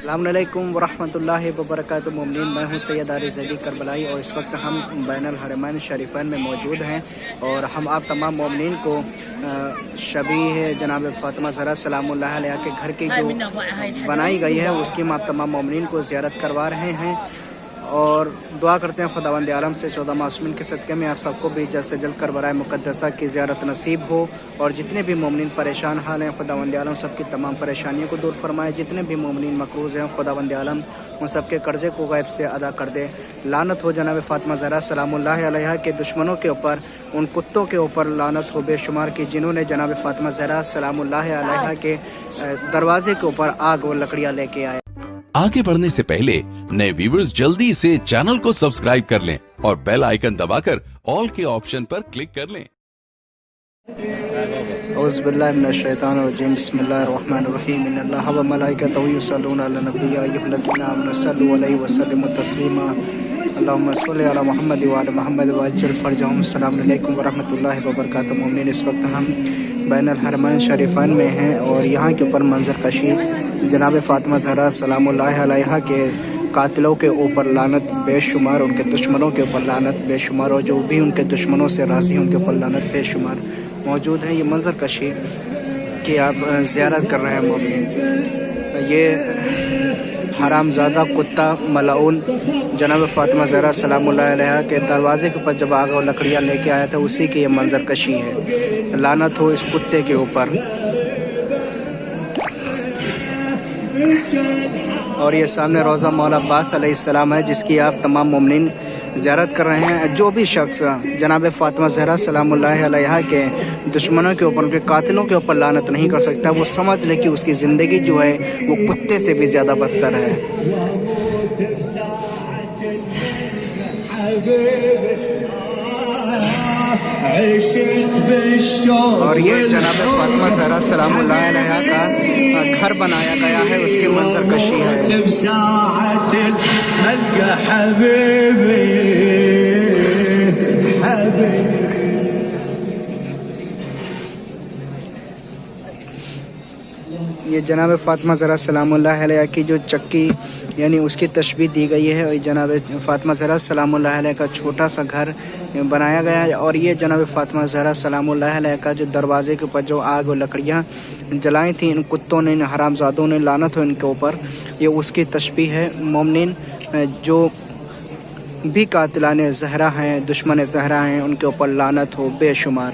السلام علیکم ورحمۃ اللہ وبرکاتہ مومنین، میں ہوں زیدی زیدی کربلائی، اور اس وقت ہم بین الحرمین شریفین میں موجود ہیں، اور ہم آپ تمام مومنین کو شبیہ جناب فاطمہ زہرا سلام اللہ علیہ کے گھر کی جو بنائی گئی ہے اس کی ہم آپ تمام مومنین کو زیارت کروا رہے ہیں، اور دعا کرتے ہیں خداوند عالم سے 14 معصومین کے صدقے میں آپ سب کو بھی جلد سے جلد کربلائے مقدسہ کی زیارت نصیب ہو، اور جتنے بھی مومنین پریشان حال ہیں خداوند عالم سب کی تمام پریشانیوں کو دور فرمائے، جتنے بھی مومنین مقروض ہیں خداوند عالم ان سب کے قرضے کو غیب سے ادا کر دے۔ لعنت ہو جناب فاطمہ زہرا سلام اللہ علیہ کے دشمنوں کے اوپر، ان کتوں کے اوپر لعنت ہو بے شمار کی جنہوں نے جناب فاطمہ زہرا سلام اللہ علیہ کے دروازے کے اوپر آگ و لکڑیاں لے کے آئے۔ آگے بڑھنے سے پہلے نئے ویورز جلدی سے چینل کو سبسکرائب کر لیں اور بیل آئیکن دبا کر آل کے آپشن پر کلک کر لیں۔ اعوذ باللہ من الشیطان الرجیم، بسم اللہ الرحمن الرحیم، ان اللہ و ملائکتہ یصلون علی النبی یا ایھا الذین آمنوا صلوا علیہ وسلموا تسلیما، اللہم صل علی محمد وعلی محمد وعجل فرجہم۔ السلام علیکم ورحمۃ اللہ وبرکاتہ مومنین، اس وقت ہم بین الحرمین شریفین میں ہیں، اور یہاں کے اوپر منظر کشی جناب فاطمہ زہرا سلام اللہ علیہ کے قاتلوں کے اوپر لعنت بے شمار، ان کے دشمنوں کے اوپر لعنت بے شمار، اور جو بھی ان کے دشمنوں سے راضی ہیں ان کے اوپر لعنت بے شمار موجود ہیں۔ یہ منظر کشی کی آپ زیارت کر رہے ہیں مومنین، یہ حرام زادہ کتا ملعون جناب فاطمہ زہرا سلام اللہ علیہ کے دروازے کے اوپر جب آگ اور لکڑیاں لے کے آیا تھا، اسی کی یہ منظر کشی ہے۔ لعنت ہو اس کتے کے اوپر۔ اور یہ سامنے روضہ مولا عباس علیہ السلام ہے جس کی آپ تمام مومنین زیارت کر رہے ہیں۔ جو بھی شخص جناب فاطمہ زہرا سلام اللہ علیہ کے دشمنوں کے اوپر، ان کے قاتلوں کے اوپر لعنت نہیں کر سکتا، وہ سمجھ لے کہ اس کی زندگی جو ہے وہ کتے سے بھی زیادہ بدتر ہے۔ اور یہ جناب فاطمہ زہرا سلام اللہ علیہ کا گھر بنایا گیا ہے، اس کی منظر کشی ہے۔ یہ جناب فاطمہ زہرا سلام اللہ علیہ کی جو چکی یعنی اس کی تشبیہ دی گئی ہے، اور جناب فاطمہ زہرا سلام اللہ علیہ کا چھوٹا سا گھر بنایا گیا ہے، اور یہ جناب فاطمہ زہرا سلام اللہ علیہ کا جو دروازے کے اوپر جو آگ و لکڑیاں جلائیں تھیں ان کتوں نے، ان حرام زادوں نے، لعنت ہو ان کے اوپر، یہ اس کی تشبیہ ہے۔ مومنین جو بھی قاتلان زہرا ہیں، دشمن زہرا ہیں، ان کے اوپر لعنت ہو بے شمار۔